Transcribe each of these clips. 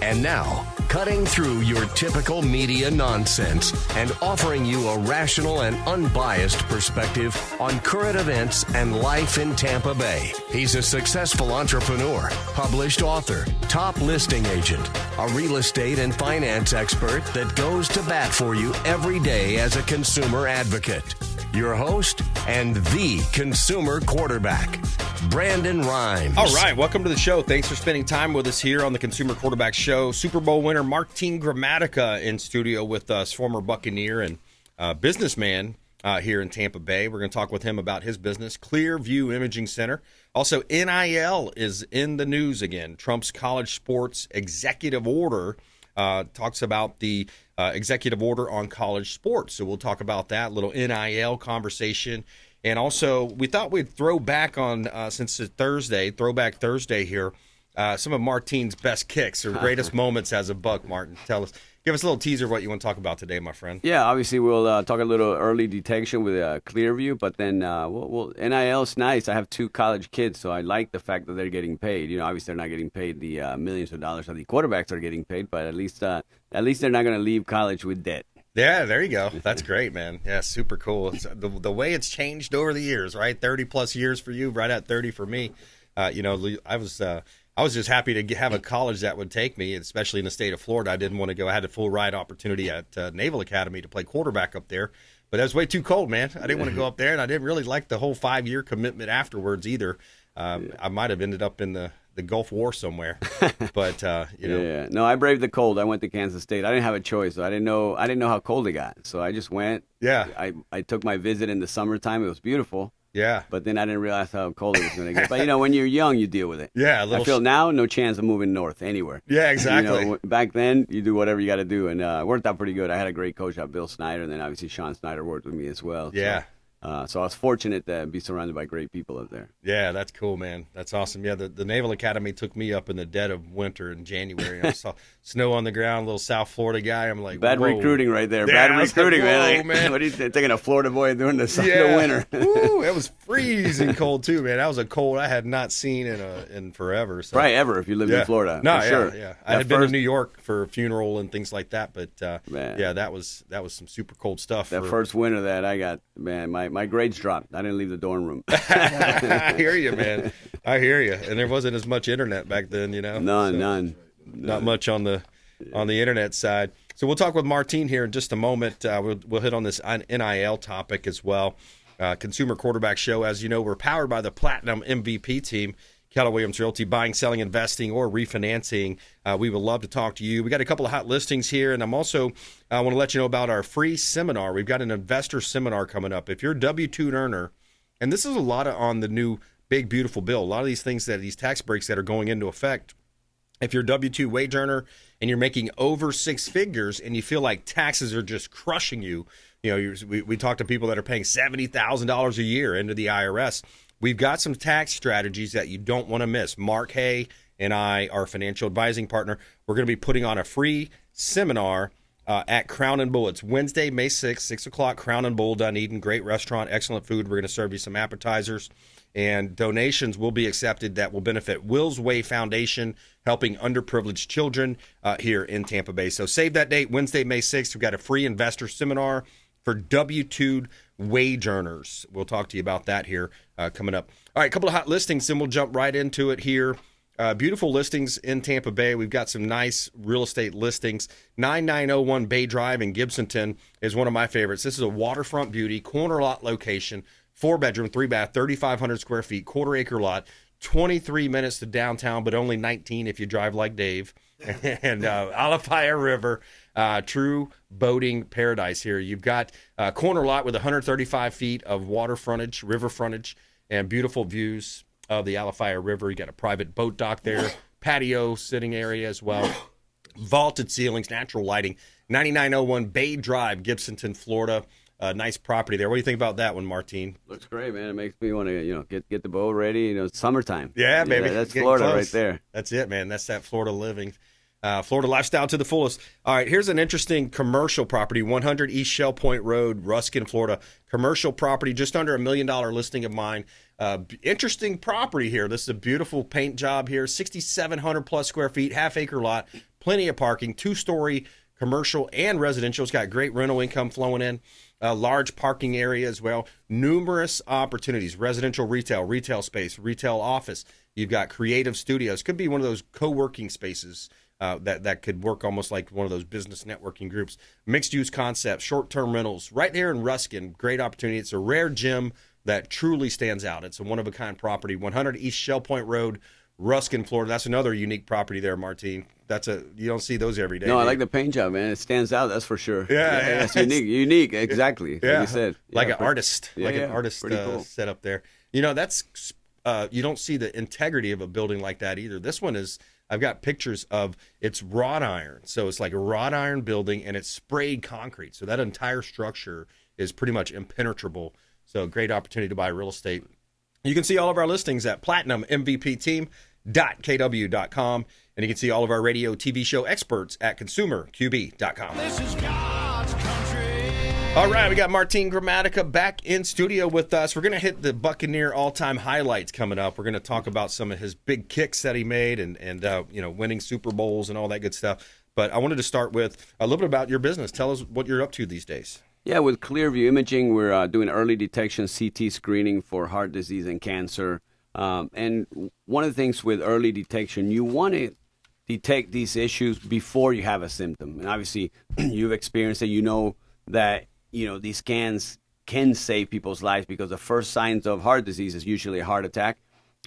And now, cutting through your typical media nonsense and offering you a rational and unbiased perspective on current events and life in Tampa Bay. He's a successful entrepreneur, published author, top listing agent, a real estate and finance expert that goes to bat for you every day as a consumer advocate. Your host and the consumer quarterback, Brandon Rimes. All right, welcome to the show. Thanks for spending time with us here on the Consumer Quarterback Show. Super Bowl winner Martin Gramatica in studio with us, former Buccaneer and businessman here in Tampa Bay. We're going to talk with him about his business, Clearview Imaging Center. Also, NIL is in the news again. Trump's college sports executive order talks about the executive order on college sports. So we'll talk about that, little NIL conversation. And also, we thought we'd throw back on, since it's Thursday, Throwback Thursday here, some of Martin's best kicks or greatest moments as a Buck. Martin, give us a little teaser of what you want to talk about today, my friend. Yeah, obviously we'll talk a little early detection with Clearview, but then NIL's nice. I have 2 college kids, so I like the fact that they're getting paid. You know, obviously they're not getting paid the millions of dollars that the quarterbacks are getting paid, but at least they're not going to leave college with debt. Yeah, there you go. That's great, man. Yeah, super cool. It's, the way it's changed over the years, right? 30-plus years for you, right at 30 for me. I was just happy to have a college that would take me, especially in the state of Florida. I didn't want to go. I had a full ride opportunity at Naval Academy to play quarterback up there, but that was way too cold, man. I didn't want to go up there, and I didn't really like the whole 5-year commitment afterwards either. I might have ended up in the Gulf War somewhere, but Yeah. No, I braved the cold. I went to Kansas State. I didn't have a choice. So I didn't know how cold it got. So I just went. Yeah. I took my visit in the summertime. It was beautiful. Yeah. But then I didn't realize how cold it was going to get. But when you're young, you deal with it. Yeah. I feel now no chance of moving north anywhere. Yeah, exactly. Back then you do whatever you got to do, and it worked out pretty good. I had a great coach, Bill Snyder, and then obviously Sean Snyder worked with me as well. Yeah. So I was fortunate to be surrounded by great people up there. Yeah, that's cool, man. That's awesome. Yeah, the Naval Academy took me up in the dead of winter in January. I saw snow on the ground, little South Florida guy. I'm like, bad whoa. recruiting right there. Yeah, bad recruiting, like, man. What are you taking a Florida boy during the winter? Ooh, it was freezing cold too, man. That was a cold I had not seen in forever. So. Probably ever if you lived in Florida. No, for sure. Yeah. I had been to New York for a funeral and things like that, but that was some super cold stuff. That first winter that I got, man, my grades dropped. I didn't leave the dorm room. I hear you, man. I hear you. And there wasn't as much internet back then, None. Not much on the internet side. So we'll talk with Martin here in just a moment. We'll hit on this NIL topic as well. Consumer Quarterback Show, as you know, we're powered by the Platinum MVP team. Keller Williams Realty, buying, selling, investing, or refinancing. We would love to talk to you. We got a couple of hot listings here, and I want to let you know about our free seminar. We've got an investor seminar coming up. If you're a W-2 earner, and this is a lot on the new big, beautiful bill, a lot of these things these tax breaks that are going into effect. If you're a W-2 wage earner and you're making over 6 figures and you feel like taxes are just crushing you, we talk to people that are paying $70,000 a year into the IRS. We've got some tax strategies that you don't want to miss. Mark Hay and I, our financial advising partner, we're going to be putting on a free seminar at Crown and Bull. It's Wednesday, May 6th, 6 o'clock, Crown and Bull, Dunedin. Great restaurant, excellent food. We're going to serve you some appetizers. And donations will be accepted that will benefit Will's Way Foundation, helping underprivileged children here in Tampa Bay. So save that date, Wednesday, May 6th. We've got a free investor seminar for W-2 wage earners. We'll talk to you about that here coming up. All right, a couple of hot listings, and we'll jump right into it here. Beautiful listings in Tampa Bay. We've got some nice real estate listings. 9901 Bay Drive in Gibsonton is one of my favorites. This is a waterfront beauty, corner lot location, 4-bedroom, 3-bath, 3,500 square feet, quarter-acre lot, 23 minutes to downtown, but only 19 if you drive like Dave. And Alafaya River, true boating paradise here. You've got a corner lot with 135 feet of water frontage, river frontage, and beautiful views of the Alafaya River. You got a private boat dock there, patio sitting area as well, vaulted ceilings, natural lighting. 9901 Bay Drive, Gibsonton, Florida. Nice property there. What do you think about that one, Martin? Looks great, man. It makes me want to, get the boat ready. It's summertime. Yeah, baby. That's Florida close. right there. That's it, man. That's that Florida living. Florida lifestyle to the fullest. All right, here's an interesting commercial property, 100 East Shell Point Road, Ruskin, Florida. Commercial property, just under $1 million listing of mine. Interesting property here. This is a beautiful paint job here, 6,700 plus square feet, half-acre lot, plenty of parking, 2-story commercial and residential. It's got great rental income flowing in, a large parking area as well, numerous opportunities, residential retail space, retail office. You've got creative studios. Could be one of those co-working spaces that could work almost like one of those business networking groups. Mixed-use concepts, short-term rentals, right there in Ruskin. Great opportunity. It's a rare gem that truly stands out. It's a one-of-a-kind property, 100 East Shell Point Road, Ruskin, Florida. That's another unique property there, Martin. You don't see those every day. No, I like the paint job, man. It stands out, that's for sure. Yeah. That's unique, exactly. Yeah. Like you said. Like an artist. An artist cool. set up there. That's you don't see the integrity of a building like that either. This one is, I've got pictures of, it's wrought iron. So it's like a wrought iron building, and it's sprayed concrete. So that entire structure is pretty much impenetrable. So great opportunity to buy real estate. You can see all of our listings at platinummvpteam.kw.com. And you can see all of our radio, TV show experts at consumerqb.com. This is God's country. All right, we got Martin Gramatica back in studio with us. We're going to hit the Buccaneer all-time highlights coming up. We're going to talk about some of his big kicks that he made and winning Super Bowls and all that good stuff. But I wanted to start with a little bit about your business. Tell us what you're up to these days. Yeah, with Clearview Imaging, we're doing early detection CT screening for heart disease and cancer. And one of the things with early detection, you want to detect these issues before you have a symptom. And obviously, you've experienced it. You know that these scans can save people's lives because the first signs of heart disease is usually a heart attack.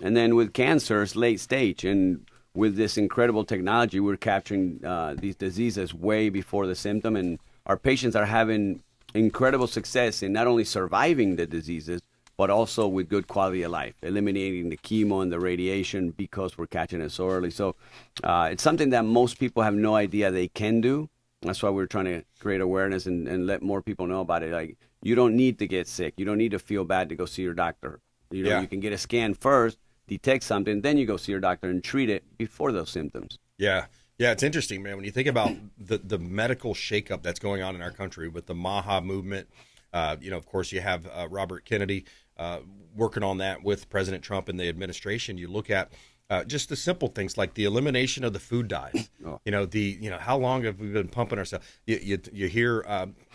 And then with cancer, it's late stage. And with this incredible technology, we're capturing these diseases way before the symptom. And our patients are having incredible success in not only surviving the diseases, but also with good quality of life, eliminating the chemo and the radiation because we're catching it so early. So it's something that most people have no idea they can do. That's why we're trying to create awareness and let more people know about it. Like, you don't need to get sick. You don't need to feel bad to go see your doctor. You can get a scan first, detect something, then you go see your doctor and treat it before those symptoms. Yeah. Yeah, it's interesting, man. When you think about the medical shakeup that's going on in our country with the MAHA movement, of course, you have Robert Kennedy working on that with President Trump and the administration. You look at just the simple things like the elimination of the food dye. Oh. How long have we been pumping ourselves? You hear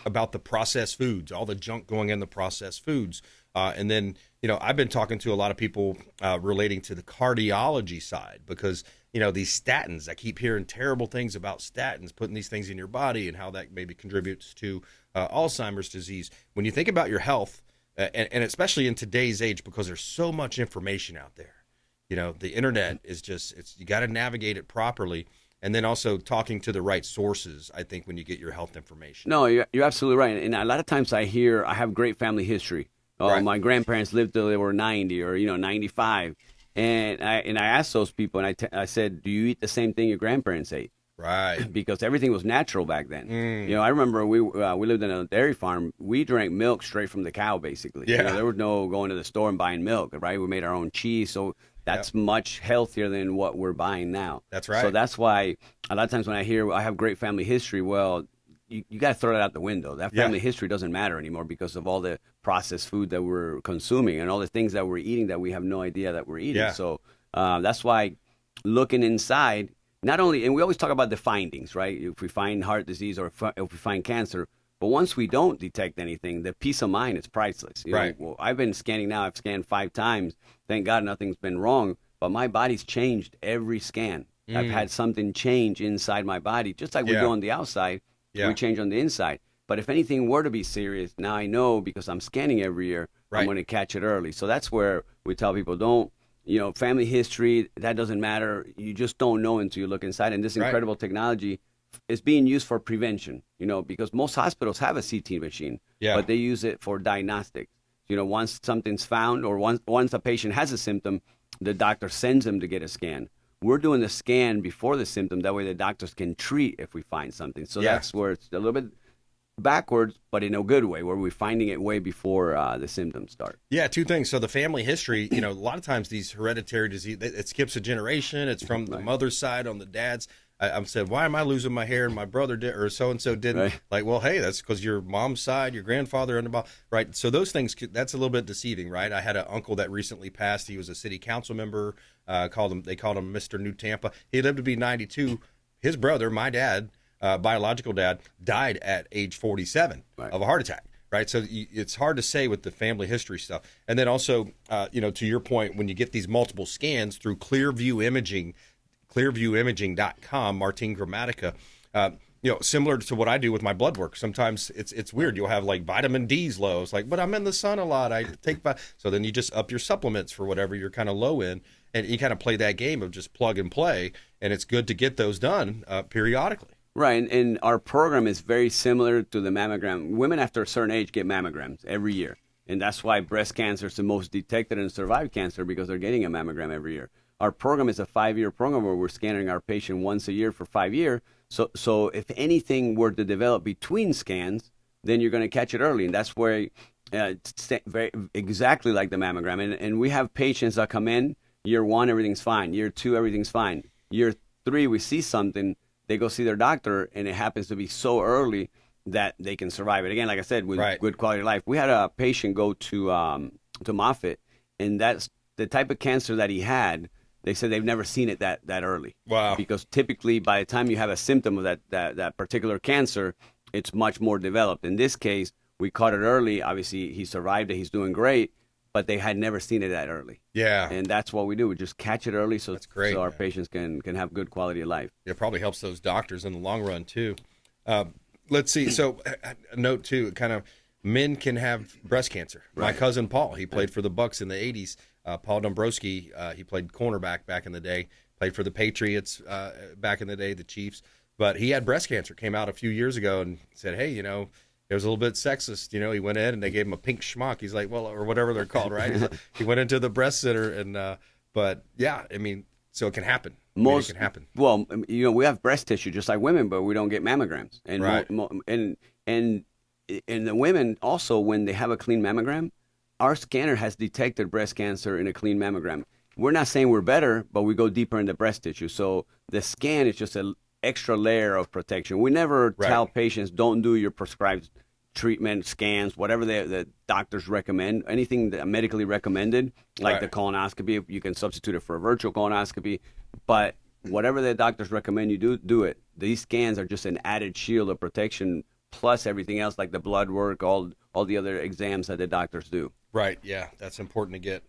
about the processed foods, all the junk going in the processed foods. And then, I've been talking to a lot of people relating to the cardiology side because, these statins, I keep hearing terrible things about statins, putting these things in your body and how that maybe contributes to Alzheimer's disease. When you think about your health, and especially in today's age, because there's so much information out there, the internet is you got to navigate it properly. And then also talking to the right sources, I think, when you get your health information. No, you're absolutely right. And a lot of times I have great family history. Right. My grandparents lived till they were 90 or 95. And I asked those people, and I said, do you eat the same thing your grandparents ate? Right. Because everything was natural back then. I remember we lived in a dairy farm. We drank milk straight from the cow, basically. Yeah. There was no going to the store and buying milk, right? We made our own cheese, so that's much healthier than what we're buying now. That's right. So that's why a lot of times when I hear I have great family history, well, you got to throw that out the window. That family history doesn't matter anymore because of all the processed food that we're consuming and all the things that we're eating that we have no idea that we're eating. Yeah. So that's why looking inside, not only, and we always talk about the findings, right? If we find heart disease or if we find cancer, but once we don't detect anything, the peace of mind is priceless. Right. Well, I've been scanning now. I've scanned 5 times. Thank God nothing's been wrong, but my body's changed every scan. I've had something change inside my body, just like we do on the outside. We change on the inside. But if anything were to be serious, now I know because I'm scanning every year, I'm going to catch it early. So that's where we tell people, don't, family history, that doesn't matter. You just don't know until you look inside. And this incredible technology is being used for prevention, because most hospitals have a CT machine, but they use it for diagnostics. Once something's found or once a patient has a symptom, the doctor sends them to get a scan. We're doing the scan before the symptom. That way the doctors can treat if we find something. So that's where it's a little bit backwards, but in a good way, where we're finding it way before the symptoms start. Yeah, 2 things. So the family history, a lot of times these hereditary disease, it skips a generation. It's from the mother's side on the dad's. I said, why am I losing my hair and my brother did, or so-and-so didn't? Right. Like, well, hey, that's because your mom's side, your grandfather, and right? So those things, that's a little bit deceiving, right? I had an uncle that recently passed. He was a city council member. They called him Mr. New Tampa. He lived to be 92. his brother, my dad, biological dad, died at age 47 of a heart attack. Right, so it's hard to say with the family history stuff, and then also, to your point, when you get these multiple scans through Clearview Imaging, clearviewimaging.com, Martin Gramatica, similar to what I do with my blood work. Sometimes it's weird. You'll have like vitamin D's low. It's like, but I'm in the sun a lot. I take so then you just up your supplements for whatever you're kind of low in, and you kind of play that game of just plug and play. And it's good to get those done periodically. Right, and our program is very similar to the mammogram. Women after a certain age get mammograms every year, and that's why breast cancer is the most detected and survived cancer, because they're getting a mammogram every year. Our program is a 5-year program where we're scanning our patient once a year for 5 years. So if anything were to develop between scans, then you're going to catch it early, and that's where it's very exactly like the mammogram. And we have patients that come in year 1, everything's fine. Year 2, everything's fine. Year 3, we see something. They go see their doctor, and it happens to be so early that they can survive it. Again, like I said, with good quality of life. We had a patient go to Moffitt, and that's the type of cancer that he had. They said they've never seen it that early. Wow. Because typically, by the time you have a symptom of that particular cancer, it's much more developed. In this case, we caught it early. Obviously, he survived it. He's doing great. But they had never seen it that early. Yeah. And that's what we do. We just catch it early so our man. patients can have good quality of life. It probably helps those doctors in the long run, too. Let's see. So, a note, too, kind of men can have breast cancer. Right. My cousin Paul, he played for the Bucks in the 80s. Paul Dombrowski, he played cornerback back in the day, played for the Patriots back in the day, the Chiefs. But he had breast cancer, came out a few years ago and said, hey, it was a little bit sexist. He went in and they gave him a pink schmuck. He's like, well, or whatever they're called, right? He went into the breast center and, but yeah, so it can happen. It can happen. Well, we have breast tissue just like women, but we don't get mammograms. And right. And the women also, when they have a clean mammogram, our scanner has detected breast cancer in a clean mammogram. We're not saying we're better, but we go deeper into breast tissue. So the scan is just an extra layer of protection. We never tell patients, don't do your prescribed treatment, scans, whatever the doctors recommend, anything that medically recommended, like the colonoscopy. You can substitute it for a virtual colonoscopy, but whatever the doctors recommend you do it. These scans are just an added shield of protection, plus everything else like the blood work, all the other exams that the doctors do. Right, yeah, that's important to get.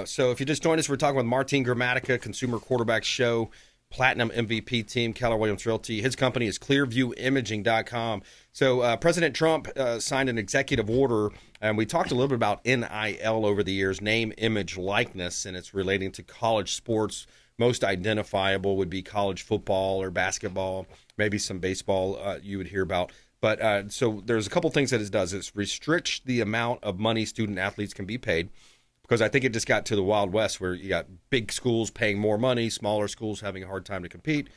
So if you just joined us, we're talking with Martin Gramatica, Consumer Quarterback Show, Platinum MVP team, Keller Williams Realty. His company is clearviewimaging.com. So President Trump signed an executive order, and we talked a little bit about NIL over the years, name, image, likeness, and it's relating to college sports. Most identifiable would be college football or basketball, maybe some baseball you would hear about. But so there's a couple things that it does. It restricts the amount of money student athletes can be paid, because I think it just got to the Wild West where you got big schools paying more money, smaller schools having a hard time to compete.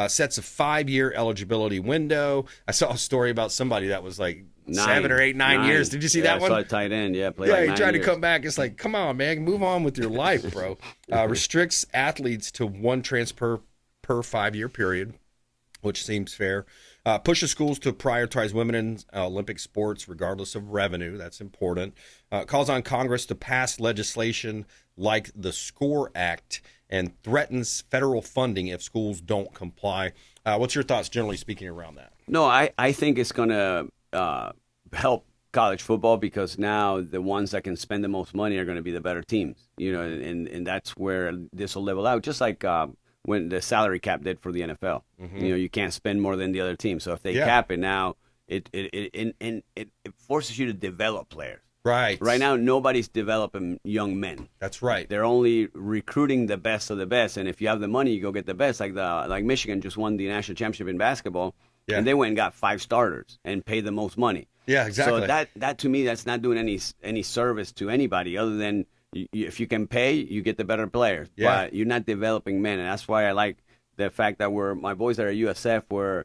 Sets a 5-year eligibility window. I saw a story about somebody that was like 7 or 8, 9 years. Did you see that one? I saw a tight end, he tried to come back. It's like, come on, man, move on with your life, bro. Restricts athletes to 1 transfer per 5-year period, which seems fair. Pushes schools to prioritize women in Olympic sports regardless of revenue. That's important. Calls on Congress to pass legislation like the SCORE Act and threatens federal funding if schools don't comply. What's your thoughts, generally speaking, around that? No, I think it's going to help college football, because now the ones that can spend the most money are going to be the better teams. And that's where this will level out, just like when the salary cap did for the NFL. Mm-hmm. You can't spend more than the other team. So if they cap it now, it forces you to develop players. Right. Right now, nobody's developing young men. That's right. They're only recruiting the best of the best. And if you have the money, you go get the best. Like Michigan just won the national championship in basketball, and they went and got 5 starters and paid the most money. Yeah, exactly. So that to me, that's not doing any service to anybody other than if you can pay, you get the better players. Yeah. But you're not developing men, and that's why I like the fact that my boys that are at USF, where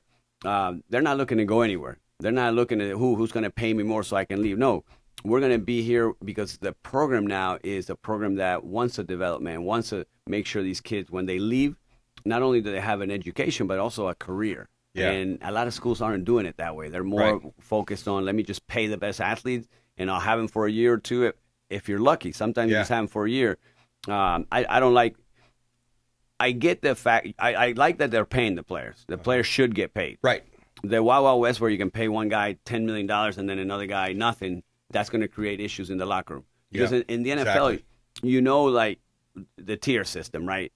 they're not looking to go anywhere. They're not looking at who's going to pay me more so I can leave. No, we're going to be here because the program now is a program that wants to develop men, wants to make sure these kids, when they leave, not only do they have an education, but also a career. Yeah. And a lot of schools aren't doing it that way. They're more focused on, let me just pay the best athletes, and I'll have them for a year or two if you're lucky. Sometimes you just have them for a year. I don't like I get the fact. I like that they're paying the players. The players should get paid. Right. The Wild Wild West, where you can pay one guy $10 million and then another guy nothing, that's going to create issues in the locker room. Because in the NFL, you know, like the tier system, right?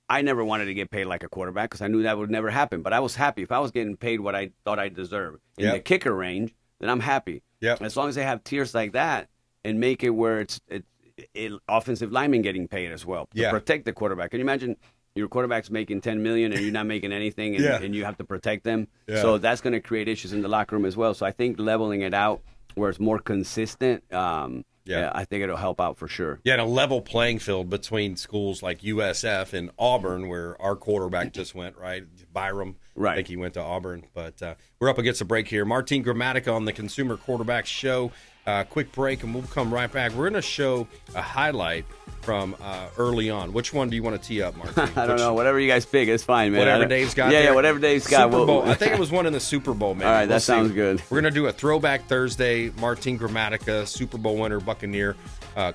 I never wanted to get paid like a quarterback because I knew that would never happen. But I was happy if I was getting paid what I thought I deserved in the kicker range. Then I'm happy. As long as they have tiers like that and make it where it's offensive linemen getting paid as well to protect the quarterback. Can you imagine? Your quarterback's making $10 million and you're not making anything, and you have to protect them. So that's going to create issues in the locker room as well. So I think leveling it out where it's more consistent, I think it'll help out for sure. Yeah, and a level playing field between schools like USF and Auburn, where our quarterback just went, right? BRimes, I think he went to Auburn. But we're up against a break here. Martin Gramatica on the Consumer Quarterback Show. Quick break, and we'll come right back. We're going to show a highlight from early on. Which one do you want to tee up, Martin? I don't know. Whatever you guys pick, it's fine, man. Whatever Dave's got. Yeah, whatever Dave's got. Super Bowl. I think it was one in the Super Bowl, maybe. All right, that sounds good. We're going to do a Throwback Thursday. Martin Gramatica, Super Bowl winner, Buccaneer,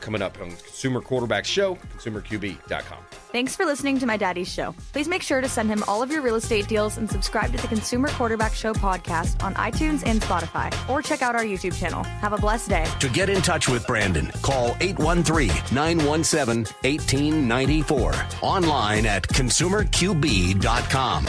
coming up on Consumer Quarterback Show, consumerqb.com. Thanks for listening to my daddy's show. Please make sure to send him all of your real estate deals and subscribe to the Consumer Quarterback Show podcast on iTunes and Spotify, or check out our YouTube channel. Have a blessed day. To get in touch with Brandon, call 813-917-1894. Online at consumerqb.com.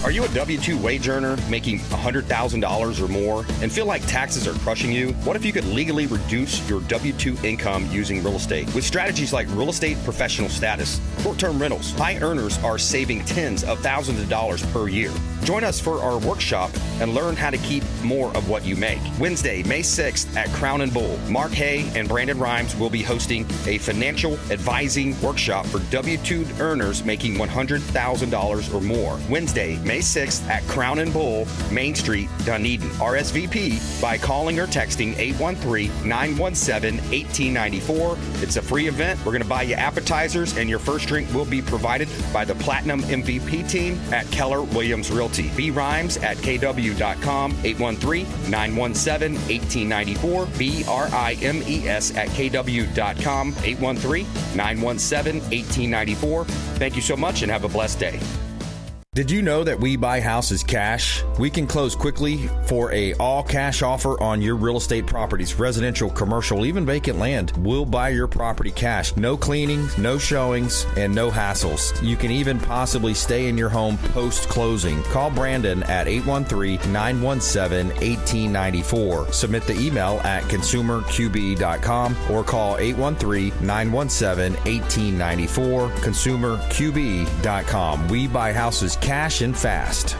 Are you a W-2 wage earner making $100,000 or more and feel like taxes are crushing you? What if you could legally reduce your W-2 income using real estate? With strategies like real estate professional status, short-term rentals, high earners are saving tens of thousands of dollars per year. Join us for our workshop and learn how to keep more of what you make. Wednesday, May 6th at Crown and Bull. Mark Hay and Brandon Rimes will be hosting a financial advising workshop for W-2 earners making $100,000 or more. Wednesday, May 6th at Crown and Bull, Main Street, Dunedin. RSVP by calling or texting 813-917-1894. It's a free event. We're going to buy you appetizers, and your first drink will be provided by the Platinum MVP team at Keller Williams Realty. BRimes at kw.com, 813-917-1894. BRIMES at kw.com, 813-917-1894. Thank you so much and have a blessed day. Did you know that we buy houses cash? We can close quickly for a all-cash offer on your real estate properties, residential, commercial, even vacant land. We'll buy your property cash. No cleaning, no showings, and no hassles. You can even possibly stay in your home post-closing. Call Brandon at 813-917-1894. Submit the email at consumerqb.com or call 813-917-1894. consumerqb.com. We buy houses cash and fast.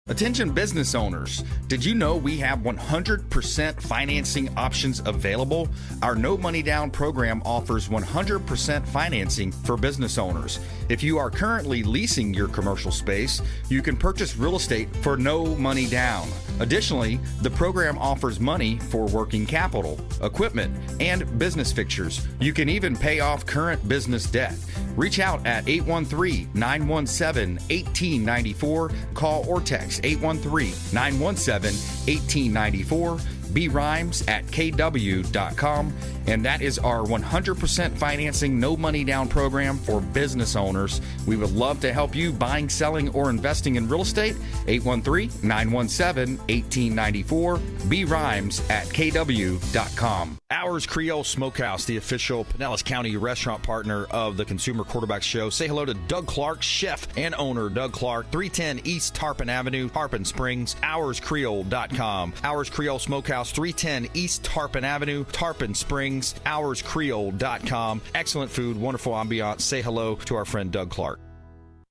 Attention business owners, did you know we have 100% financing options available? Our no money down program offers 100% financing for business owners. If you are currently leasing your commercial space, you can purchase real estate for no money down. Additionally, the program offers money for working capital, equipment, and business fixtures. You can even pay off current business debt. Reach out at 813-917-1894. Call or text 813-917-1894. BRimes at kw.com. And that is our 100% financing, no money down program for business owners. We would love to help you buying, selling, or investing in real estate. 813-917-1894. BRimes at kw.com. Ours Creole Smokehouse, the official Pinellas County restaurant partner of the Consumer Quarterback Show. Say hello to Doug Clark, chef and owner Doug Clark, 310 East Tarpon Avenue, Tarpon Springs, ourscreole.com. Ours Creole Smokehouse, 310 East Tarpon Avenue, Tarpon Springs, ourscreole.com. Excellent food, wonderful ambiance. Say hello to our friend Doug Clark.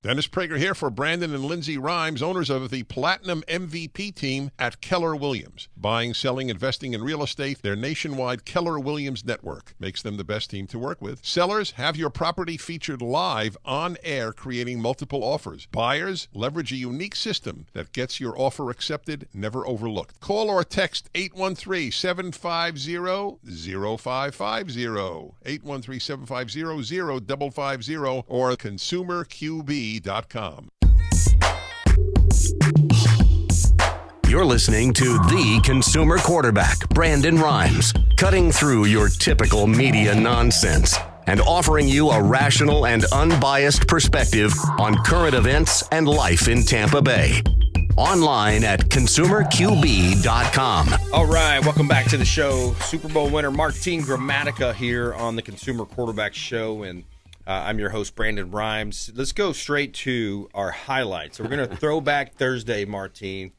Dennis Prager here for Brandon and Lindsay Rimes, owners of the Platinum MVP team at Keller Williams. Buying, selling, investing in real estate, their nationwide Keller Williams network makes them the best team to work with. Sellers, have your property featured live on air, creating multiple offers. Buyers, leverage a unique system that gets your offer accepted, never overlooked. Call or text 813-750-0550, 813-750-0550, or consumerqb.com. You're listening to the Consumer Quarterback, Brandon Rimes. cutting through your typical media nonsense and offering you a rational and unbiased perspective on current events and life in Tampa Bay. Online at consumerqb.com. All right, welcome back to the show. Super Bowl winner Martin Gramatica here on the Consumer Quarterback Show, and I'm your host, Brandon Rimes. Let's go straight to our highlights. So we're going to Throwback Thursday, Martin,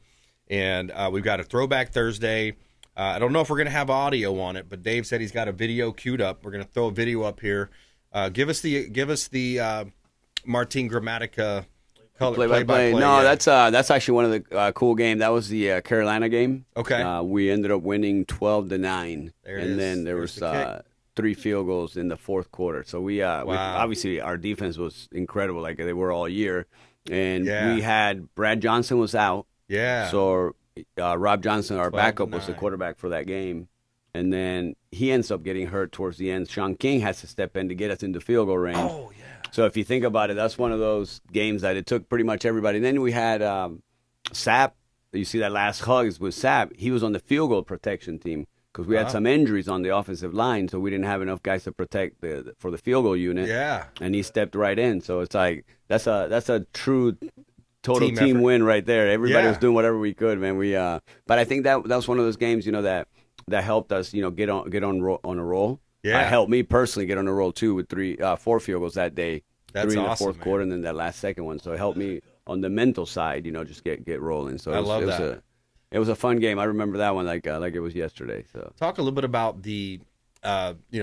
and we've got a Throwback Thursday. I don't know if we're going to have audio on it, but Dave said he's got a video queued up. We're going to throw a video up here. Give us the Martin Gramatica play-by-play. No, yeah. that's actually one of the cool games. That was the Carolina game. Okay. We ended up winning 12-9, and then there was 3 field goals in the fourth quarter. So we obviously our defense was incredible, like they were all year, and we had Brad Johnson was out. Yeah. So Rob Johnson, our backup, was the quarterback for that game. And then he ends up getting hurt towards the end. Sean King has to step in to get us into field goal range. Oh, yeah. So if you think about it, that's one of those games that it took pretty much everybody. And then we had Sapp. You see that last hug with Sapp. He was on the field goal protection team because we had some injuries on the offensive line, so we didn't have enough guys to protect for the field goal unit. Yeah. And he stepped right in. So it's like that's a true total team win right there. Everybody was doing whatever we could, man. But I think that was one of those games, that helped us, get on a roll. Yeah. Helped me personally get on a roll too with 4 field goals that day. That's 3 in the awesome, fourth man. quarter, and then that last second one. So it helped me on the mental side, just get rolling. So I love that. It was a fun game. I remember that one like it was yesterday. So talk a little bit about the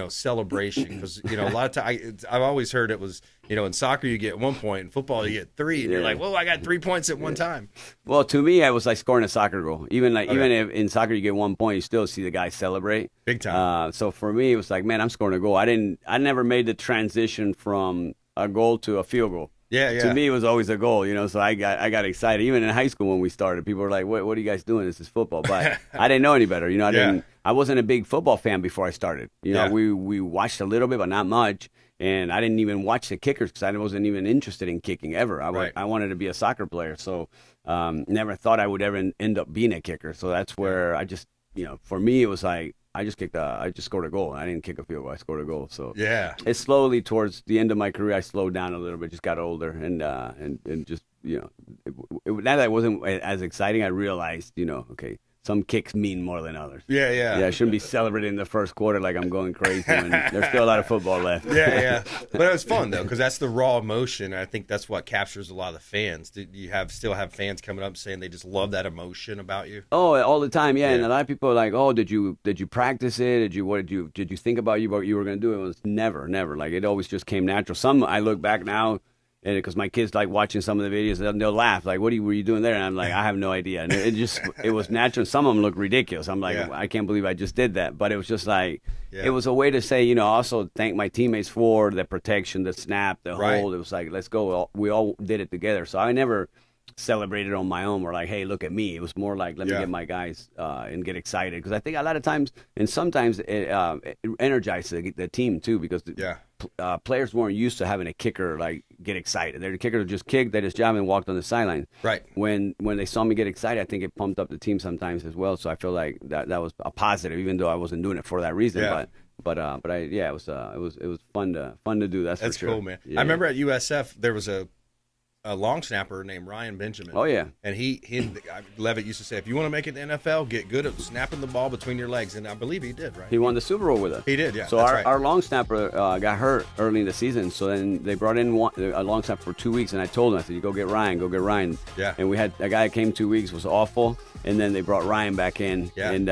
celebration, because a lot of times I've always heard it was in soccer you get 1 point, in football you get 3, and you're like, whoa, I got 3 points at one time. Well, to me, I was like scoring a soccer goal. Even if in soccer you get 1 point, you still see the guy celebrate big time. So for me, it was like, man, I'm scoring a goal. I never made the transition from a goal to a field goal. Yeah. To me, it was always a goal, so I got excited. Even in high school when we started, people were like, what are you guys doing? This is football. But I didn't know any better. I wasn't a big football fan before I started. We watched a little bit, but not much. And I didn't even watch the kickers because I wasn't even interested in kicking ever. I wanted to be a soccer player. So never thought I would ever end up being a kicker. So that's where I just, for me, it was like, I just scored a goal. I didn't kick a field goal. I scored a goal. So it's slowly towards the end of my career, I slowed down a little bit, just got older, and just now that it wasn't as exciting, I realized okay, some kicks mean more than others. Yeah. I shouldn't be celebrating the first quarter like I'm going crazy when there's still a lot of football left. Yeah. But it was fun though, because that's the raw emotion. I think that's what captures a lot of the fans. Do you still have fans coming up saying they just love that emotion about you? Oh, all the time, yeah. And a lot of people are like, "Oh, did you practice it? Did you think about what you were going to do?" It was never. Like it always just came natural. Some I look back now, and because my kids like watching some of the videos, they'll laugh like, "What were you doing there?" And I'm like, "I have no idea." And it was natural. Some of them look ridiculous. I'm like, I can't believe I just did that. But it was just like, it was a way to say, also thank my teammates for the protection, the snap, the hold. It was like, let's go. We all did it together. So I never celebrated on my own or like, hey, look at me. It was more like, let me get my guys and get excited, because I think a lot of times and sometimes it energizes the team too, because players weren't used to having a kicker like get excited. The kicker just kicked, did his job, and walked on the sideline. Right. When they saw me get excited, I think it pumped up the team sometimes as well. So I feel like that was a positive, even though I wasn't doing it for that reason. But it was fun to do. That's for sure. Cool, man. I remember at USF there was a long snapper named Ryan Benjamin. Oh, yeah. And he Levitt used to say, if you want to make it to the NFL, get good at snapping the ball between your legs. And I believe he did, right? He won the Super Bowl with us. He did, yeah. So our long snapper got hurt early in the season. So then they brought in a long snapper for 2 weeks. And I told him, I said, you go get Ryan. Yeah. And we had a guy that came 2 weeks, was awful. And then they brought Ryan back in and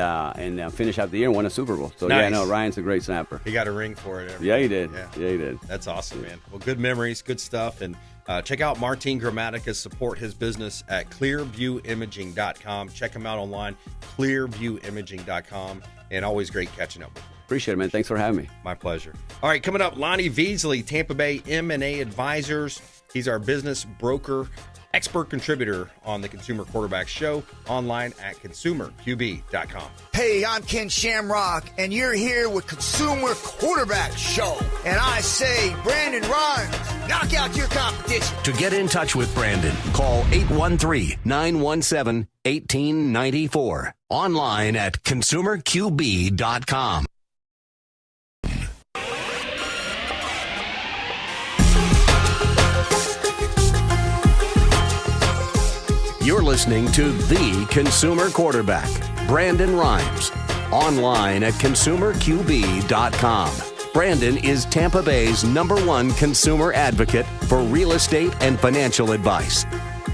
finished out the year and won a Super Bowl. So, Ryan's a great snapper. He got a ring for it. Yeah, he did. Yeah, he did. That's awesome, man. Well, good memories, good stuff. And check out Martin Gramatica. Support his business at clearviewimaging.com. Check him out online, clearviewimaging.com. And always great catching up with you. Appreciate it, man. Thanks for having me. My pleasure. All right, coming up, Lonnie Veasley, Tampa Bay M&A Advisors. He's our business broker, expert contributor on the Consumer Quarterback Show, online at consumerqb.com. Hey, I'm Ken Shamrock, and you're here with Consumer Quarterback Show. And I say, Brandon Rimes, knock out your competition. To get in touch with Brandon, call 813-917-1894. Online at consumerqb.com. listening to the consumer quarterback, Brandon Rimes. Online at consumerqb.com. Brandon is Tampa Bay's #1 consumer advocate for real estate and financial advice.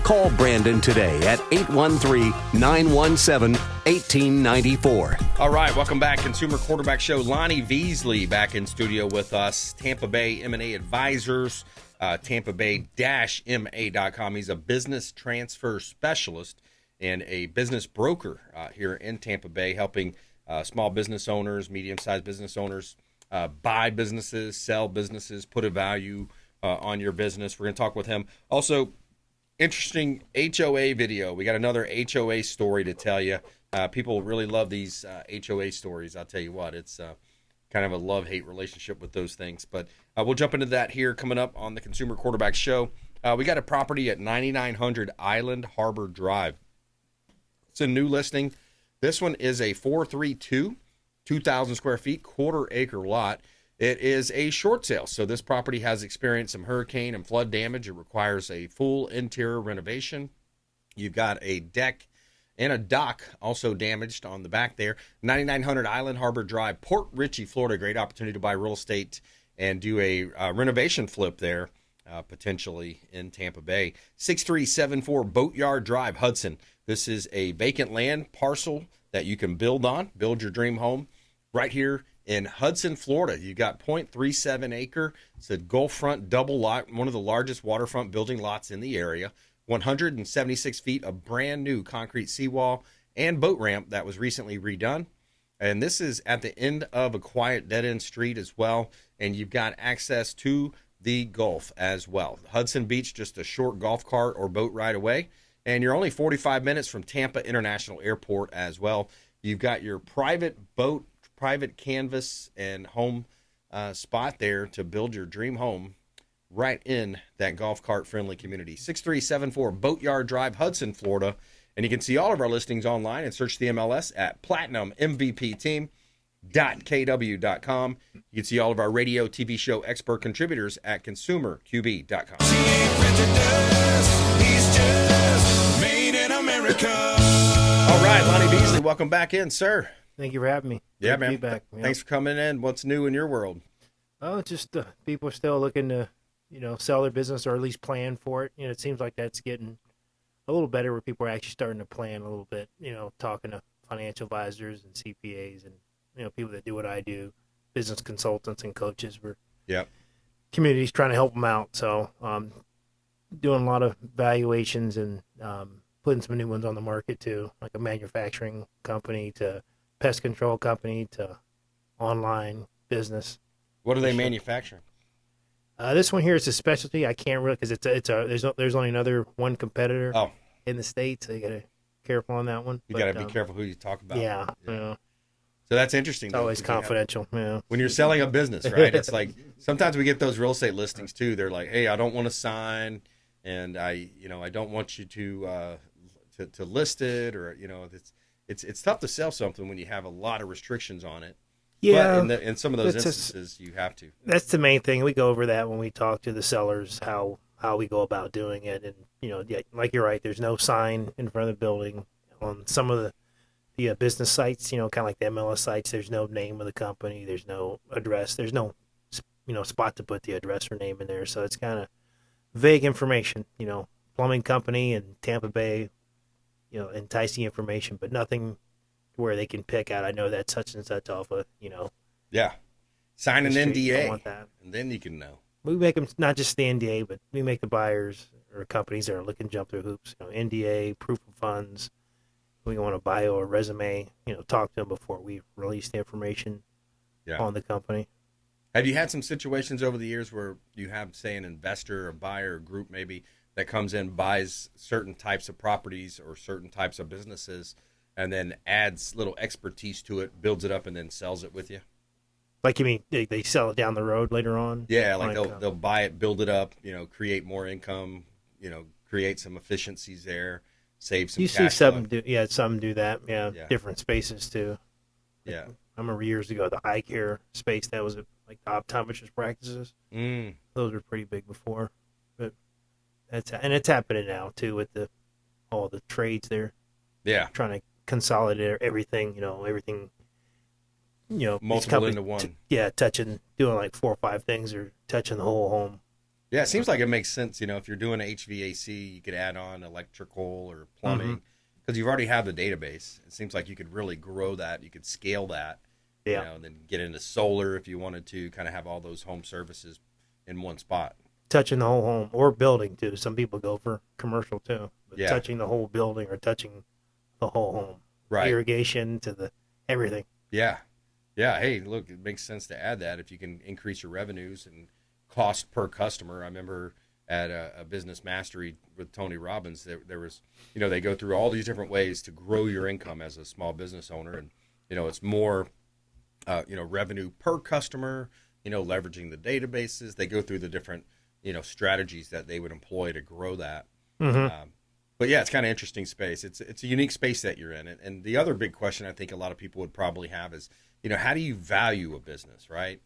Call Brandon today at 813-917-1894. All right, welcome back. Consumer Quarterback Show. Lonnie Veasley back in studio with us. Tampa Bay M&A Advisors, tampabay-ma.com. He's a business transfer specialist and a business broker here in Tampa Bay, helping small business owners, medium-sized business owners buy businesses, sell businesses, put a value on your business. We're going to talk with him. Also, interesting HOA video. We got another HOA story to tell you. People really love these HOA stories. I'll tell you what, it's kind of a love-hate relationship with those things. But we'll jump into that here coming up on the Consumer Quarterback Show. We got a property at 9900 Island Harbor Drive. It's a new listing. This one is a 432, 2,000 square feet, quarter-acre lot. It is a short sale, so this property has experienced some hurricane and flood damage. It requires a full interior renovation. You've got a deck and a dock also damaged on the back there. 9900 Island Harbor Drive, Port Richey, Florida. Great opportunity to buy real estate and do a renovation flip there, potentially in Tampa Bay. 6374 Boatyard Drive, Hudson. This is a vacant land parcel that you can build on, build your dream home right here in Hudson, Florida. You got 0.37 acre. It's a Gulf front double lot, one of the largest waterfront building lots in the area. 176 feet of brand new concrete seawall and boat ramp that was recently redone. And this is at the end of a quiet dead-end street as well. And you've got access to the Gulf as well. Hudson Beach, just a short golf cart or boat ride away. And you're only 45 minutes from Tampa International Airport as well. You've got your private boat, private canvas, and home spot there to build your dream home right in that golf cart friendly community. 6374 Boatyard Drive, Hudson, Florida. And you can see all of our listings online and search the MLS at platinummvpteam.kw.com. You can see all of our radio, TV show expert contributors at consumerqb.com. He's just made in America. All right, Lonnie Veasley, welcome back in, sir. Thank you for having me. Yeah, Good man. feedback. Thanks for coming in. What's new in your world? Oh, just people are still looking to, sell their business or at least plan for it. It seems like that's getting a little better where people are actually starting to plan a little bit, talking to financial advisors and CPAs and, people that do what I do, business consultants and coaches. Yep. Communities trying to help them out. So doing a lot of valuations and putting some new ones on the market too, like a manufacturing company to pest control company to online business. What are they manufacturing? This one here is a specialty. I can't really because there's only another one competitor in the state, so you got to be careful on that one. You got to be careful who you talk about. Yeah. So that's interesting. It's always confidential. Yeah. When you're selling a business, right? It's like sometimes we get those real estate listings too. They're like, "Hey, I don't want to sign, and I don't want you to list it, or it's tough to sell something when you have a lot of restrictions on it." Yeah, but in some of those instances, you have to. That's the main thing. We go over that when we talk to the sellers, how we go about doing it. And, like you're right, there's no sign in front of the building. On some of the business sites, kind of like the MLS sites, there's no name of the company. There's no address. There's no, spot to put the address or name in there. So it's kind of vague information, plumbing company in Tampa Bay, enticing information, but nothing where they can pick out, I know that such and such off of, Yeah. Sign an NDA, want that. and then you can know. We make them not just the NDA, but we make the buyers or companies that are looking to jump through hoops, NDA, proof of funds. We want a bio or resume, talk to them before we release the information on the company. Have you had some situations over the years where you have, say, an investor, a buyer, a group maybe that comes in, buys certain types of properties or certain types of businesses, and then adds little expertise to it, builds it up, and then sells it with you? Like, you mean they sell it down the road later on? Yeah, like they'll buy it, build it up, create more income, create some efficiencies there, save some cash. You see some do that, different spaces too. Yeah. I remember years ago, the eye care space, that was like the optometrist practices. Those were pretty big before. But it's happening now too with the all the trades there. Yeah. Trying to consolidate everything, everything, multiple into one. Doing like 4 or 5 things or touching the whole home. Yeah, it seems like it makes sense. If you're doing HVAC, you could add on electrical or plumbing because you've already have the database. It seems like you could really grow that. You could scale that. Yeah. And then get into solar if you wanted to kind of have all those home services in one spot. Touching the whole home or building too. Some people go for commercial too. But Yeah. touching the whole building or touching the whole home. Right. Irrigation to the everything. Yeah. Yeah. Hey, look, it makes sense to add that if you can increase your revenues and cost per customer. I remember at a business mastery with Tony Robbins, there was, they go through all these different ways to grow your income as a small business owner. And, it's more, revenue per customer, leveraging the databases. They go through the different, strategies that they would employ to grow that. But yeah, it's kind of interesting space. It's a unique space that you're in. And the other big question I think a lot of people would probably have is, how do you value a business, right?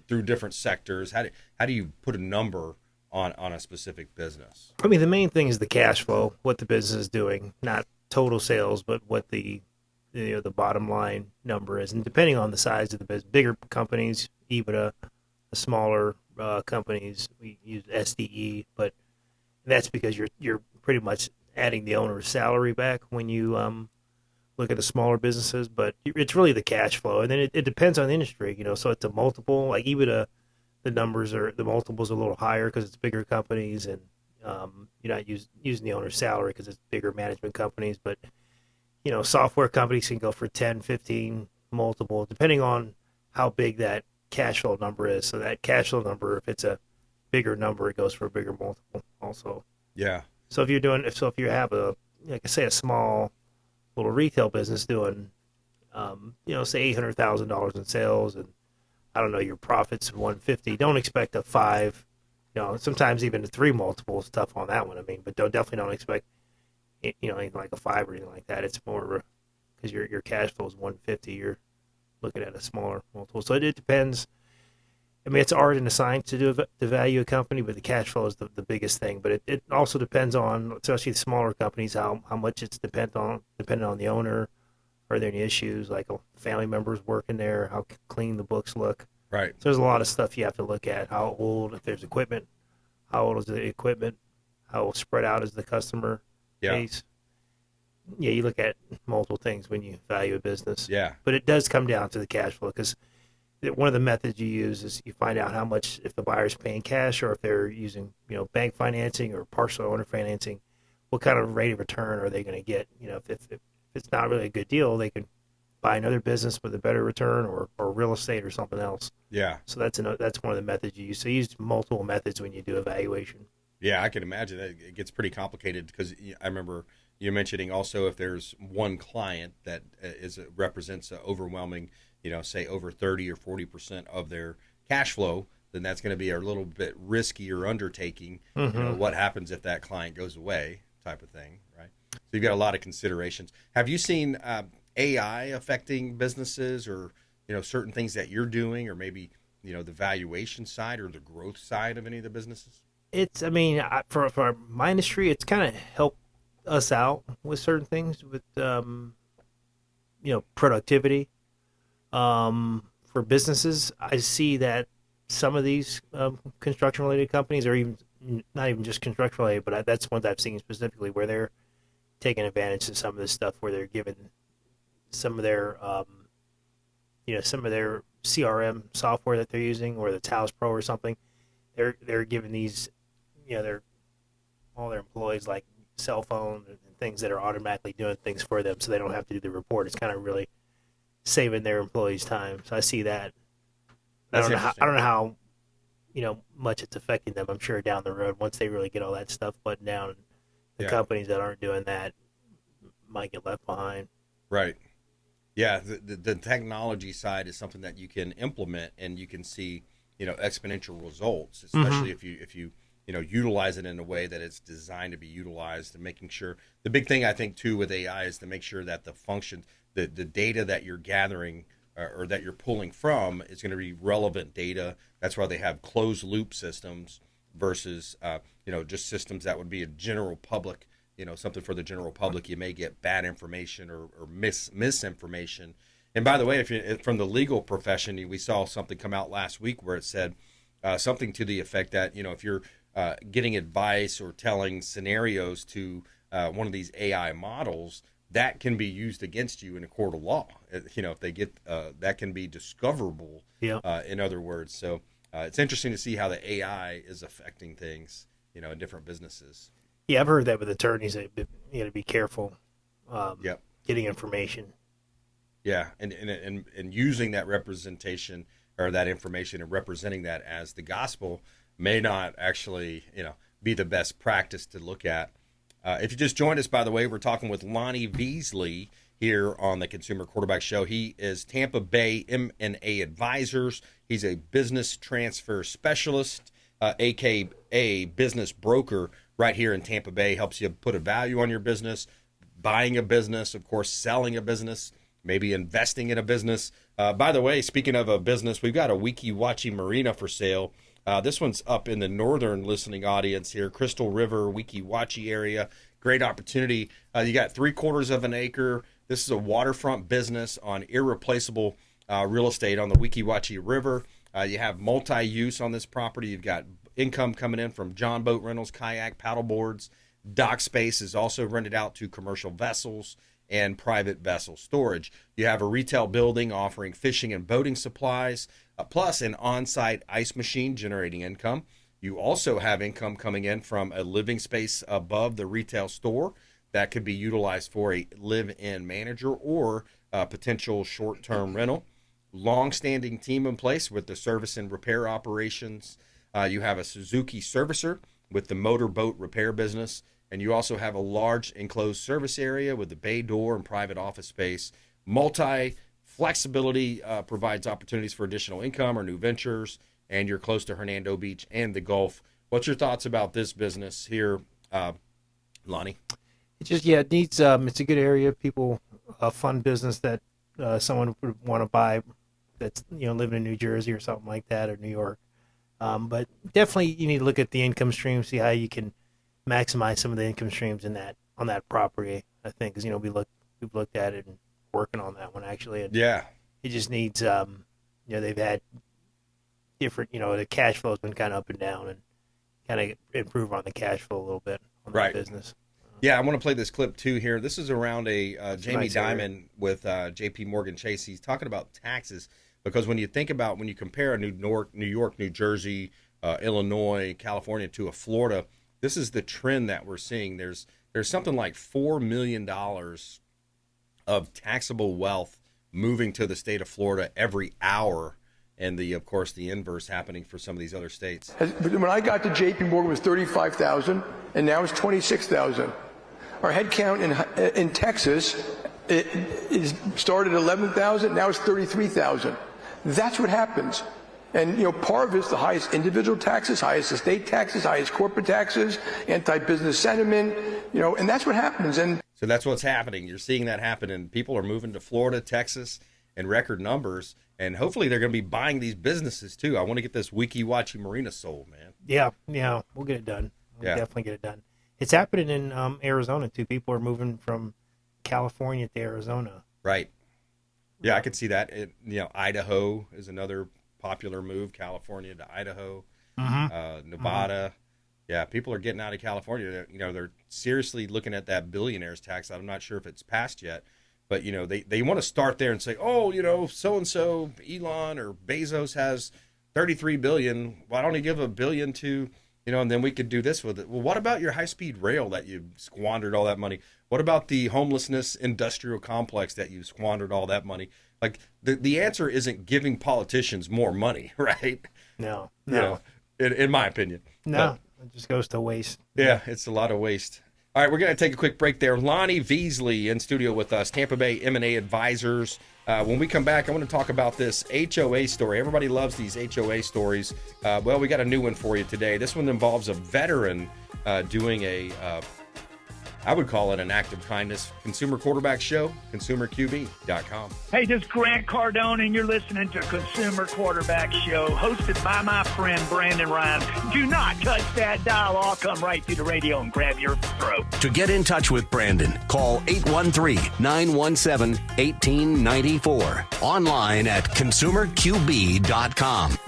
Through different sectors. How do you put a number on a specific business? I mean, the main thing is the cash flow, what the business is doing, not total sales, but what the bottom line number is. And depending on the size of the business, bigger companies, EBITDA, the smaller companies, we use SDE, but that's because you're pretty much adding the owner's salary back when you look at the smaller businesses. But it's really the cash flow, and then it depends on the industry, So it's a multiple, like EBITDA, the multiples are a little higher because it's bigger companies, and you're not using the owner's salary because it's bigger management companies. But software companies can go for 10, 15 multiple, depending on how big that cash flow number is. So that cash flow number, if it's a bigger number, it goes for a bigger multiple also. Yeah. So if you have a small little retail business doing, say $800,000 in sales, and I don't know, your profits of $150, don't expect a 5, sometimes even a 3 multiple is tough on that one. I mean, but definitely don't expect, anything like a 5 or anything like that. It's more because your cash flow is $150, you're looking at a smaller multiple. So it depends. I mean, it's art and a science to value a company, but the cash flow is the biggest thing. But it also depends on, especially the smaller companies, how much it's dependent on the owner. Are there any issues, like family members working there? How clean the books look? Right. So there's a lot of stuff you have to look at. How old, if there's equipment, how old is the equipment? How spread out is the customer base? Yeah, you look at multiple things when you value a business. Yeah. But it does come down to the cash flow, because one of the methods you use is you find out how much, if the buyer's paying cash or if they're using, bank financing or partial owner financing, what kind of rate of return are they going to get? If it's not really a good deal, they can buy another business with a better return or real estate or something else. Yeah. So that's one of the methods you use. So you use multiple methods when you do evaluation. Yeah, I can imagine that it gets pretty complicated, because I remember you mentioning also if there's one client that represents an overwhelming, say over 30 or 40% of their cash flow, then that's going to be a little bit riskier undertaking. What happens if that client goes away, type of thing, right? So you've got a lot of considerations. Have you seen AI affecting businesses, or certain things that you're doing, or maybe the valuation side or the growth side of any of the businesses? It's, for my industry, it's kind of helped us out with certain things with, productivity. For businesses, I see that some of these construction-related companies, or even not even just construction-related, but that's ones I've seen specifically where they're taking advantage of some of this stuff, where they're giving some of their, some of their CRM software that they're using, or the Taos Pro or something. They're giving these, all their employees like cell phone and things that are automatically doing things for them, so they don't have to do the report. It's kind of really saving their employees time. So I see that. I don't know how much it's affecting them. I'm sure down the road, once they really get all that stuff buttoned down, the companies that aren't doing that might get left behind. Right. Yeah, the technology side is something that you can implement, and you can see exponential results, especially if you utilize it in a way that it's designed to be utilized, and making sure. The big thing I think too with AI is to make sure that the function, the data that you're gathering or that you're pulling from is going to be relevant data. That's why they have closed loop systems versus just systems that would be a general public something for the general public, you may get bad information or misinformation. And by the way, from the legal profession, we saw something come out last week where it said something to the effect that, if you're getting advice or telling scenarios to one of these AI models, that can be used against you in a court of law. If they get that can be discoverable. In other words, so it's interesting to see how the AI is affecting things, in different businesses. Yeah, I've heard that with attorneys. That you got to be careful. Getting information. Yeah, and using that representation or that information and representing that as the gospel may not actually, be the best practice to look at. If you just joined us, by the way, we're talking with Lonnie Veasley here on the Consumer Quarterback Show. He is Tampa Bay M&A Advisors. He's a business transfer specialist, aka business broker right here in Tampa Bay. Helps you put a value on your business, buying a business, of course, selling a business, maybe investing in a business. By the way, speaking of a business, we've got a Weeki Wachee Marina for sale. This one's up in the northern listening audience here, Crystal River, Weeki Wachee area. Great opportunity. You got 3/4 of an acre. This is a waterfront business on irreplaceable real estate on the Weeki Wachee River. You have multi-use on this property. You've got income coming in from John boat rentals, kayak, paddle boards. Dock space is also rented out to commercial vessels and private vessel storage. You have a retail building offering fishing and boating supplies, plus an on-site ice machine generating income. You also have income coming in from a living space above the retail store that could be utilized for a live-in manager or potential short-term rental. Long-standing team in place with the service and repair operations. You have a Suzuki servicer with the motorboat repair business. And you also have a large enclosed service area with the bay door and private office space. Multi-flexibility provides opportunities for additional income or new ventures. And you're close to Hernando Beach and the Gulf. What's your thoughts about this business here, Lonnie? It needs, it's a good area. People, a fun business that someone would want to buy that's, living in New Jersey or something like that, or New York. But definitely you need to look at the income stream, see how you can maximize some of the income streams on that property. I think, because we've looked at it and working on that one actually. And it just needs they've had different, the cash flow has been kind of up and down, and kind of improve on the cash flow a little bit on that business. Yeah, I want to play this clip too here. This is around a Jamie Dimon with J.P. Morgan Chase. He's talking about taxes, because when you compare a New York, New Jersey, Illinois, California to a Florida, this is the trend that we're seeing. There's something like $4 million of taxable wealth moving to the state of Florida every hour, and of course the inverse happening for some of these other states. When I got to J.P. Morgan, it was 35,000, and now it's 26,000. Our head count in Texas it started at 11,000, now it's 33,000. That's what happens. And, part of it's the highest individual taxes, highest estate taxes, highest corporate taxes, anti-business sentiment, and that's what happens. And so that's what's happening. You're seeing that happen, and people are moving to Florida, Texas in record numbers, and hopefully they're going to be buying these businesses too. I want to get this Weeki Wachee Marina sold, man. Yeah, we'll get it done. We'll definitely get it done. It's happening in Arizona too. People are moving from California to Arizona. Right. Yeah, I could see that. Idaho is another popular move. California to Idaho, Nevada. Yeah, people are getting out of California. They're seriously looking at that billionaires tax. I'm not sure if it's passed yet, but they want to start there and say, so and so Elon or Bezos has $33 billion. Why don't he give $1 billion to and then we could do this with it. Well, what about your high-speed rail that you squandered all that money? What about the homelessness industrial complex that you squandered all that money? Like, the answer isn't giving politicians more money, right? No. In my opinion. No, it just goes to waste. Yeah, it's a lot of waste. All right, we're going to take a quick break there. Lonnie Veasley in studio with us, Tampa Bay M&A Advisors. When we come back, I want to talk about this HOA story. Everybody loves these HOA stories. Well, we got a new one for you today. This one involves a veteran doing a I would call it an act of kindness. Consumer Quarterback Show, consumerqb.com. Hey, this is Grant Cardone, and you're listening to Consumer Quarterback Show, hosted by my friend Brandon Rimes. Do not touch that dial. I'll come right through the radio and grab your throat. To get in touch with Brandon, call 813-917-1894. Online at consumerqb.com.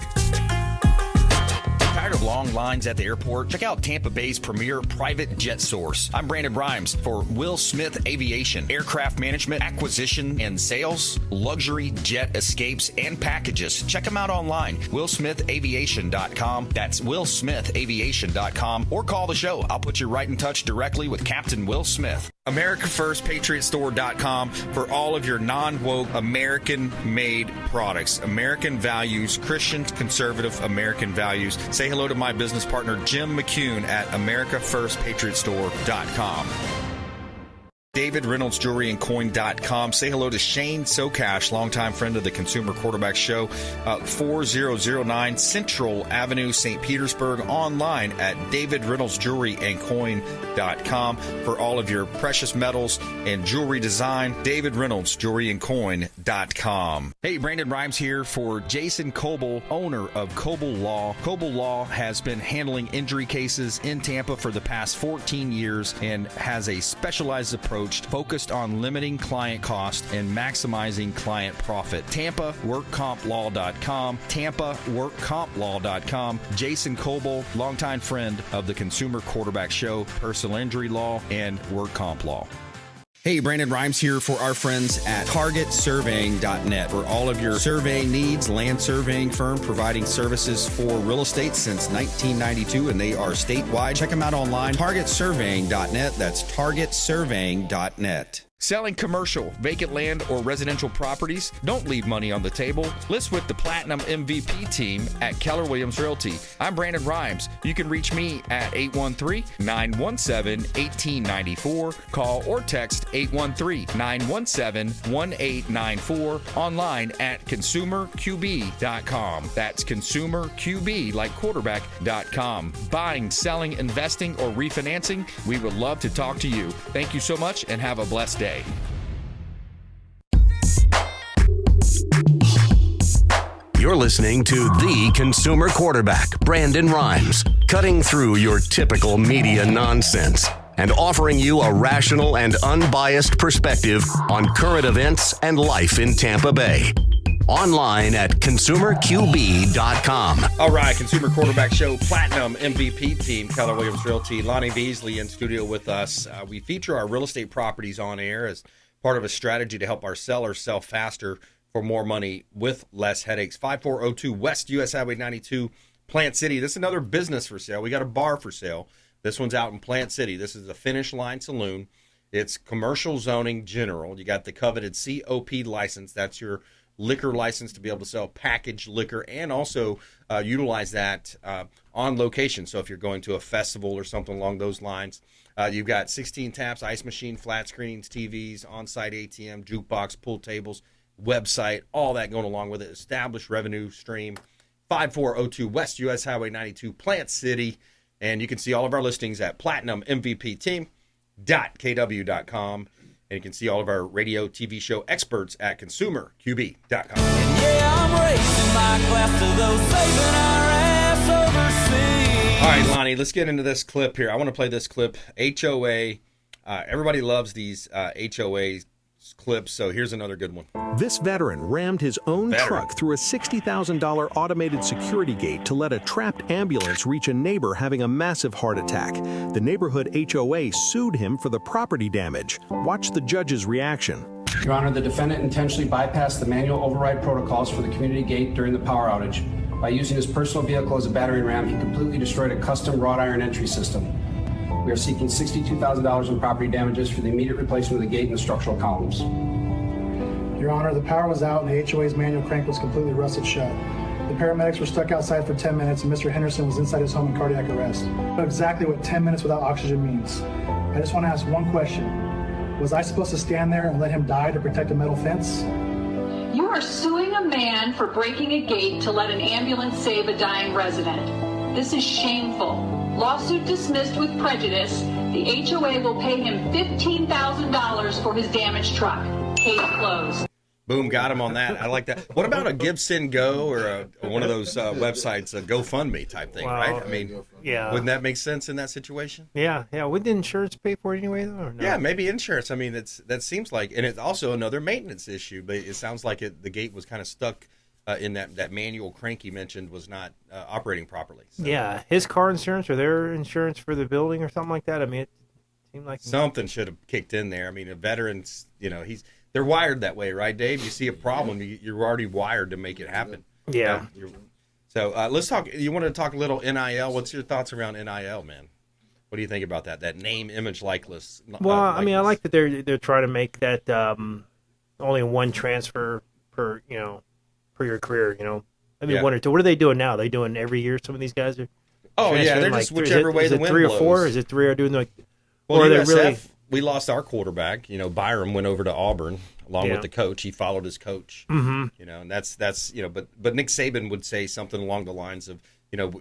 Tired of long lines at the airport? Check out Tampa Bay's premier private jet source. I'm Brandon Rimes for Will Smith Aviation, aircraft management, acquisition, and sales, luxury jet escapes, and packages. Check them out online, willsmithaviation.com. That's willsmithaviation.com, or call the show. I'll put you right in touch directly with Captain Will Smith. AmericaFirstPatriotStore.com for all of your non-woke American-made products. American values, Christian, conservative American values. Say hello to my business partner, Jim McCune at AmericaFirstPatriotStore.com. DavidReynoldsJewelryandCoin.com. Say hello to Shane Socash, longtime friend of the Consumer Quarterback Show, 4009 Central Avenue, St. Petersburg, online at DavidReynoldsJewelryandCoin.com for all of your precious metals and jewelry design. DavidReynoldsJewelryandCoin.com. Hey, Brandon Rimes here for Jason Coble, owner of Coble Law. Coble Law has been handling injury cases in Tampa for the past 14 years and has a specialized approach focused on limiting client cost and maximizing client profit. TampaWorkCompLaw.com. TampaWorkCompLaw.com. Jason Coble, longtime friend of the Consumer Quarterback Show, personal injury law, and work comp law. Hey, Brandon Rimes here for our friends at TargetSurveying.net. For all of your surveying needs, land surveying firm providing services for real estate since 1992, and they are statewide. Check them out online, TargetSurveying.net. That's TargetSurveying.net. Selling commercial, vacant land, or residential properties? Don't leave money on the table. List with the Platinum MVP team at Keller Williams Realty. I'm Brandon Rimes. You can reach me at 813-917-1894. Call or text 813-917-1894. Online at consumerqb.com. That's consumerqb, like quarterback.com. Buying, selling, investing, or refinancing? We would love to talk to you. Thank you so much and have a blessed day. You're listening to the Consumer Quarterback, Brandon Rimes, cutting through your typical media nonsense and offering you a rational and unbiased perspective on current events and life in Tampa Bay. Online at consumerqb.com. All right, Consumer Quarterback Show, Platinum MVP team, Keller Williams Realty, Lonnie Veasley in studio with us. We feature our real estate properties on air as part of a strategy to help our sellers sell faster for more money with less headaches. 5402 West US Highway 92, Plant City. This is another business for sale. We got a bar for sale. This one's out in Plant City. This is the Finish Line Saloon. It's commercial zoning general. You got the coveted COP license. That's your liquor license to be able to sell packaged liquor and also utilize that on location. So if you're going to a festival or something along those lines, you've got 16 taps, ice machine, flat screens, TVs, on-site ATM, jukebox, pool tables, website, all that going along with it. Established revenue stream. 5402 West US Highway 92, Plant City. And you can see all of our listings at platinummvpteam.kw.com. And you can see all of our radio, TV show experts at consumerqb.com. All right, Lonnie, let's get into this clip here. I want to play this clip. HOA. Everybody loves these HOA clips, so here's another good one. This veteran rammed his own truck through a $60,000 automated security gate to let a trapped ambulance reach a neighbor having a massive heart attack. The neighborhood HOA sued him for the property damage. Watch the judge's reaction. Your Honor, the defendant intentionally bypassed the manual override protocols for the community gate during the power outage. By using his personal vehicle as a battering ram, he completely destroyed a custom wrought iron entry system. We are seeking $62,000 in property damages for the immediate replacement of the gate and the structural columns. Your Honor, the power was out and the HOA's manual crank was completely rusted shut. The paramedics were stuck outside for 10 minutes and Mr. Henderson was inside his home in cardiac arrest. I know exactly what 10 minutes without oxygen means. I just want to ask one question. Was I supposed to stand there and let him die to protect a metal fence? You are suing a man for breaking a gate to let an ambulance save a dying resident. This is shameful. Lawsuit dismissed with prejudice. The HOA will pay him $15,000 for his damaged truck. Case closed. Boom, got him on that. I like that. What about a Gibson Go or one of those websites, a GoFundMe type thing, right? I mean, wouldn't that make sense in that situation? Yeah. Wouldn't insurance pay for it anyway, though? Or no? Yeah, maybe insurance. I mean, that seems like, and it's also another maintenance issue, but it sounds like the gate was kind of stuck in that manual crank you mentioned was not operating properly. So. Yeah, his car insurance or their insurance for the building or something like that. I mean, it seemed like something should have kicked in there. I mean, a veteran's, they're wired that way, right, Dave? You see a problem, you're already wired to make it happen. Yeah. So let's talk. You wanted to talk a little NIL. What's your thoughts around NIL, man? What do you think about that? That name, image, likeness. Well, I mean, I like that they're trying to make that only one transfer per your career. I mean, 1 or 2. What are they doing now? Are they doing every year? Some of these guys are. They're just whichever way the wind blows. Is it 3 or 4? Is it 3 are doing like? Well, or USF, really... we lost our quarterback. BRimes went over to Auburn along with the coach. He followed his coach. Mm-hmm. And that's but Nick Saban would say something along the lines of,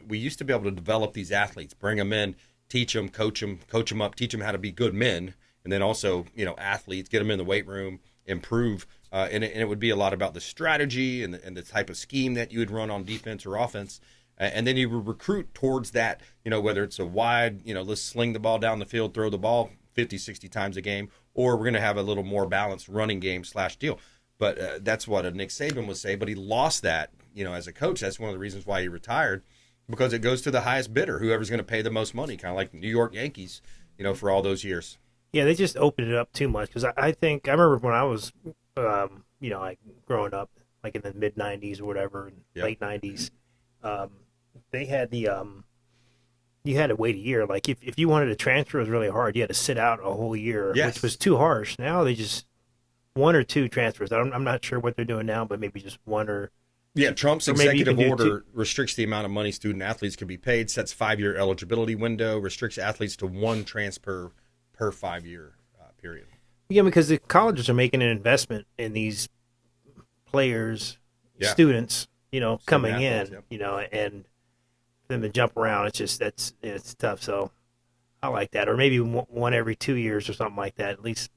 we used to be able to develop these athletes, bring them in, teach them, coach them up, teach them how to be good men, and then also athletes, get them in the weight room, improve. And it would be a lot about the strategy and the type of scheme that you would run on defense or offense. And then you would recruit towards that, whether it's a wide, let's sling the ball down the field, throw the ball 50, 60 times a game, or we're going to have a little more balanced running game / deal. But that's what Nick Saban would say. But he lost that, as a coach. That's one of the reasons why he retired, because it goes to the highest bidder, whoever's going to pay the most money, kind of like the New York Yankees, for all those years. Yeah, they just opened it up too much. Because I remember when I was, like growing up, like in the mid 90s or whatever, late 90s, they had the you had to wait a year. Like if you wanted to transfer, it was really hard. You had to sit out a whole year, which was too harsh. Now they just 1 or 2 transfers. I'm not sure what they're doing now, but maybe just 1 or. Yeah, Trump's executive order restricts the amount of money student athletes can be paid, sets 5-year eligibility window, restricts athletes to 1 transfer per 5-year period. Yeah, because the colleges are making an investment in these players, students, coming in, and them to jump around. It's just it's tough. So I like that, or maybe 1 every 2 years or something like that. At least,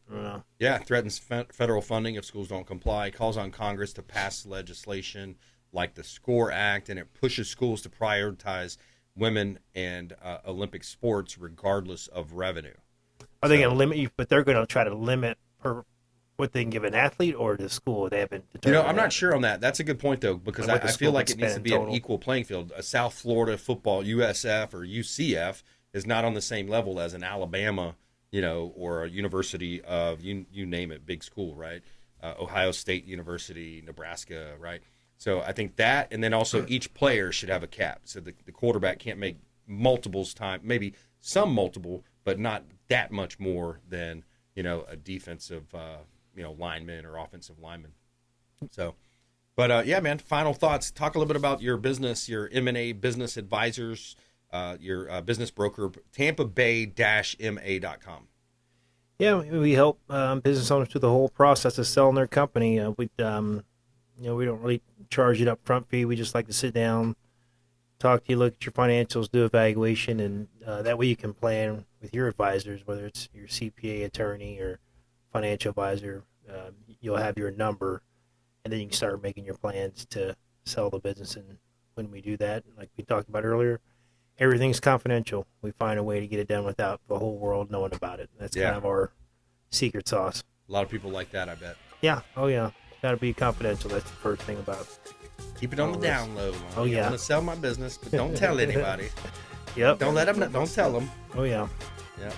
I don't know. Yeah, threatens federal funding if schools don't comply. Calls on Congress to pass legislation like the SCORE Act, and it pushes schools to prioritize women and Olympic sports regardless of revenue. Are they going to limit you? But they're going to try to limit what they can give an athlete or the school. They haven't determined. I'm not sure on that. That's a good point, though, because I feel like it needs to be an equal playing field. A South Florida football, USF or UCF, is not on the same level as an Alabama, or a university of, you name it, big school, right? Ohio State University, Nebraska, right? So I think that, and then also each player should have a cap. So the quarterback can't make multiples time, maybe some multiple, but not that much more than, a defensive, lineman or offensive lineman. So, but yeah, man, final thoughts. Talk a little bit about your business, your M&A Business Advisors, your business broker, TampaBay-MA.com. Yeah, we help business owners through the whole process of selling their company. We don't really charge an upfront fee. We just like to sit down, talk to you, look at your financials, do evaluation, and that way you can plan with your advisors, whether it's your CPA attorney or financial advisor. You'll have your number, and then you can start making your plans to sell the business. And when we do that, like we talked about earlier, everything's confidential. We find a way to get it done without the whole world knowing about it. That's kind of our secret sauce. A lot of people like that, I bet. Yeah. Oh, yeah. Got to be confidential. That's the first thing about it. Keep it on the down low. Oh, yeah. I want to sell my business, but don't tell anybody. Yep. Don't let them. Don't tell them. Oh, yeah. Yeah.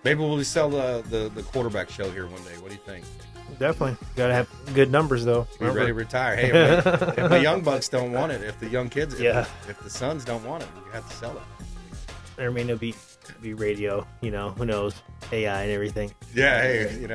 Maybe we'll sell the quarterback show here one day. What do you think? Definitely. Got to have good numbers, though. Be ready to retire. Hey, if the young bucks don't want it, if the young kids, if the sons don't want it, you have to sell it. I mean, it'll be radio, who knows, AI and everything. Yeah, hey, you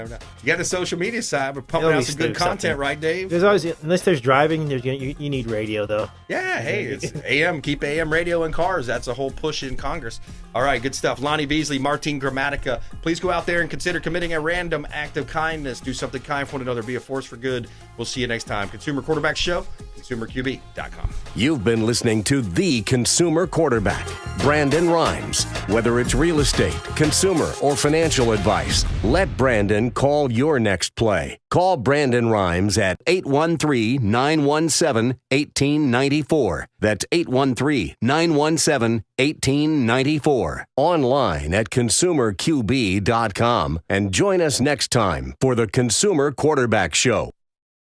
got the social media side, but pumping out some good content, right, Dave? There's always, unless there's driving, you need radio, though. Yeah, hey, it's AM, keep AM radio in cars. That's a whole push in Congress. All right, good stuff. Lonnie Veasley, Martin Gramatica. Please go out there and consider committing a random act of kindness. Do something kind for one another. Be a force for good. We'll see you next time. Consumer Quarterback Show, consumerqb.com. You've been listening to The Consumer Quarterback. Brandon Rimes. Whether it's real estate, consumer, or financial advice, let Brandon call your next play. Call Brandon Rimes at 813-917-1894. That's 813-917-1894. Online at consumerqb.com. And join us next time for the Consumer Quarterback Show.